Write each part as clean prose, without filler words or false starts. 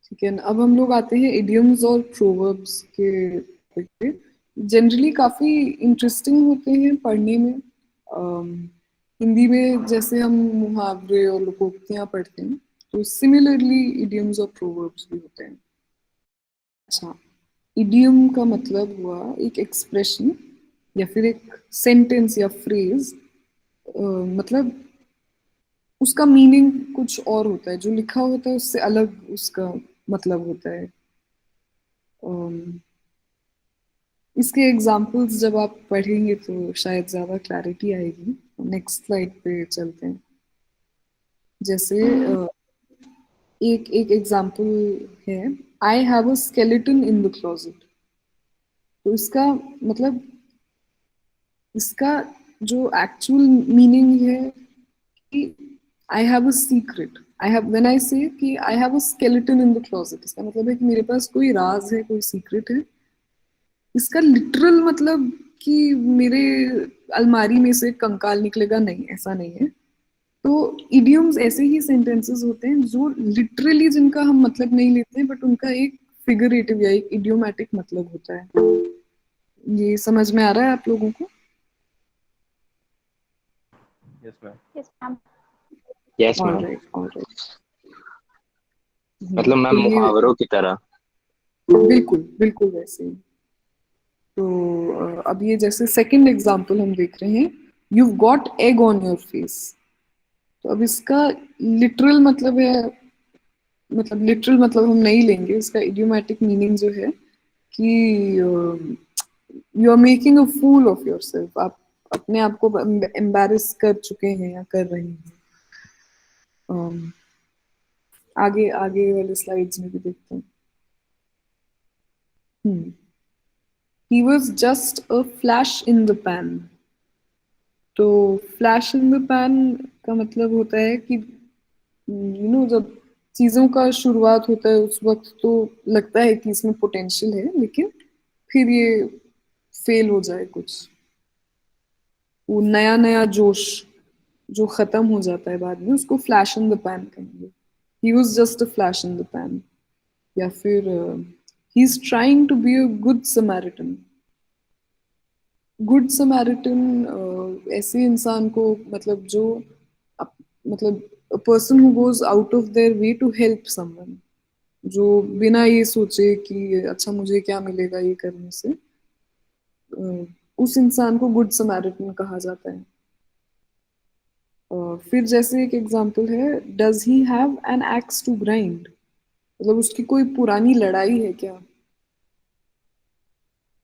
ठीक है, अब हम लोग आते हैं इडियम्स और प्रोवर्ब्स के topic पे। जनरली काफी इंटरेस्टिंग होते हैं पढ़ने में। हिंदी में जैसे हम मुहावरे और लोकोक्तियां पढ़ते हैं, तो सिमिलरली इडियम्स और प्रोवर्ब्स भी होते हैं। अच्छा, इडियम का मतलब हुआ एक एक्सप्रेशन या फिर एक सेंटेंस या फ्रेज, मतलब उसका मीनिंग कुछ और होता है, जो लिखा होता है उससे अलग उसका मतलब होता है। अम, इसके एग्जाम्पल्स जब आप पढ़ेंगे तो शायद ज्यादा क्लैरिटी आएगी। नेक्स्ट स्लाइड पे चलते हैं। जैसे एक एक एग्जाम्पल है, I have a skeleton in the closet. तो इसका मतलब, इसका जो एक्चुअल मीनिंग है कि I have a secret. I have, when I से कि I have a skeleton in the closet, इसका मतलब है कि मेरे पास कोई राज है, कोई सीक्रेट है। इसका लिटरल मतलब कि मेरे अलमारी में से कंकाल निकलेगा, नहीं, ऐसा नहीं है। तो इडियम्स ऐसे ही सेंटेंसेस होते हैं जो लिटरली, जिनका हम मतलब नहीं लेते हैं, बट उनका एक फिगरेटिव या एक इडियोमैटिक मतलब होता है। ये समझ में आ रहा है आप लोगों को? Yes ma'am. Yes ma'am. Yes ma'am. Alright, alright. मतलब मैम तो ये मुहावरों की तरह। बिल्कुल बिल्कुल वैसे ही। तो अब ये जैसे सेकंड एग्जांपल हम देख रहे हैं, you got egg on your face. तो अब इसका लिटरल मतलब है, मतलब लिटरल मतलब हम नहीं लेंगे, इसका इडियोमैटिक मीनिंग जो है कि you are making a fool of yourself. आप अपने आप को एम्बैरेस कर चुके हैं या कर रहे हैं। आगे आगे वाले स्लाइड्स में भी देखते हैं। He was just a flash in the pan। तो फ्लैश इन द पैन का मतलब होता है कि जब चीजों का शुरुआत होता है उस वक्त तो लगता है कि इसमें पोटेंशियल है, लेकिन फिर ये फेल हो जाए कुछ, वो नया नया जोश जो खत्म हो जाता है बाद में, उसको फ्लैश इन द पैन कहेंगे। He was just a flash in the pan. या फिर he is trying to be a good Samaritan. Good Samaritan ऐसे इंसान को, मतलब जो मतलब a person who goes out of their way to help someone, जो बिना ये सोचे कि अच्छा मुझे क्या मिलेगा ये करने से, उस इंसान को गुड समैरिटन कहा जाता है। फिर जैसे एक एग्जांपल है, does he have an axe to grind. मतलब उसकी कोई पुरानी लड़ाई है क्या।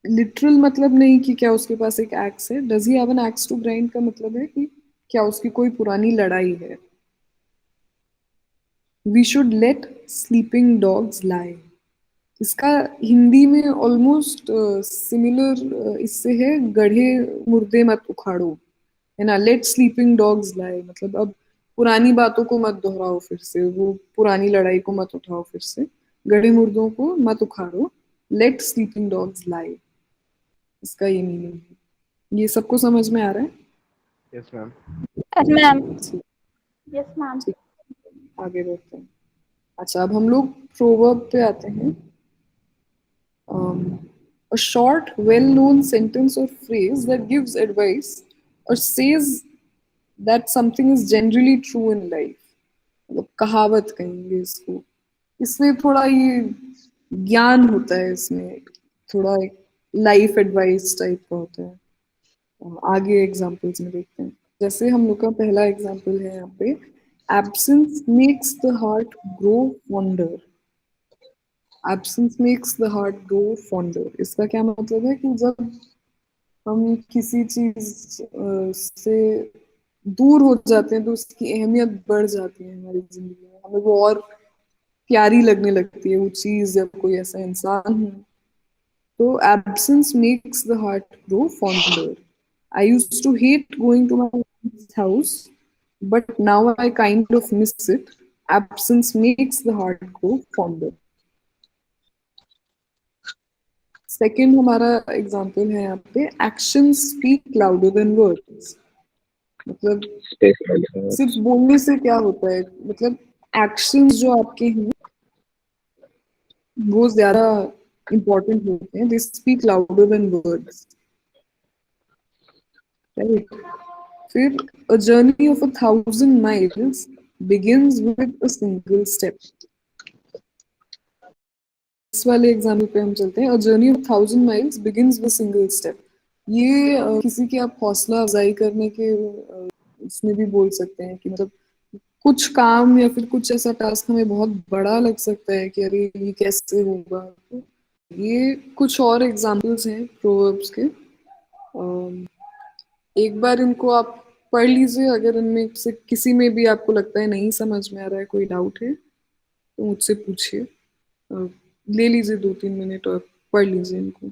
लिटरल मतलब नहीं कि क्या उसके पास एक एक्स है। Does he have an axe to grind का मतलब है कि क्या उसकी कोई पुरानी लड़ाई है। We should let sleeping dogs lie. इसका हिंदी में ऑलमोस्ट सिमिलर इससे है, गढ़े मुर्दे मत उखाड़ो, है ना। लेट स्लीपिंग डॉग्स लाई मतलब अब पुरानी बातों को मत दोहराओ, फिर से वो पुरानी लड़ाई को मत उठाओ, फिर से गढ़े मुर्दों को मत उखाड़ो। लेट स्लीपिंग डॉग्स लाई, इसका ये मीनिंग है। ये सबको समझ में आ रहा है? Yes ma'am. Yes ma'am. ठीक, यस मैम। ठीक, आगे बढ़ते हैं। अच्छा, अब हम लोग प्रोवर्ब पे आते हैं। A short, well-known sentence or phrase that gives advice or says that something is generally true in life। मतलब कहावत कहेंगे इसको। इसमें थोड़ा ये ज्ञान होता है, इसमें थोड़ा एक लाइफ एडवाइस टाइप का होता है। आगे एग्जांपल्स में देखते हैं। जैसे हम लोग का पहला एग्जांपल है यहाँ पे, absence makes the heart grow fonder. Absence makes the heart grow fonder, इसका क्या मतलब है कि जब हम किसी चीज से दूर हो जाते हैं तो उसकी अहमियत बढ़ जाती है हमारी जिंदगी में, हमें वो और प्यारी लगने लगती है वो चीज या कोई ऐसा इंसान है। तो absence makes the heart grow fonder. I used to hate going to my house, but now I kind of miss it. Absence makes the heart grow fonder. Second हमारा एग्जाम्पल है यहाँ पे, action speak louder than words. मतलब सिर्फ बोलने से क्या होता है, मतलब एक्शंस जो आपके हैं वो ज्यादा इम्पोर्टेंट होते हैं, they speak louder than words, right. फिर a journey of 1,000 miles begins with a single step। इस वाले एग्जाम्पल पे हम चलते हैं, अ journey of 1,000 miles begins with single step. ये किसी की आप हौसला अफजाई करने के इसमें भी बोल सकते हैं कि मतलब कुछ काम या फिर कुछ ऐसा टास्क हमें बहुत बड़ा लग सकता है कि अरे ये कैसे होगा। तो ये कुछ और एग्जाम्पल्स हैं प्रोवर्ब्स के। एक बार इनको आप पढ़ लीजिए, अगर इनमें से किसी में भी आपको लगता है नहीं समझ में आ रहा है, कोई डाउट है तो मुझसे पूछिए। ले लीजिए 2-3 मिनट और पढ़ लीजिए इनको।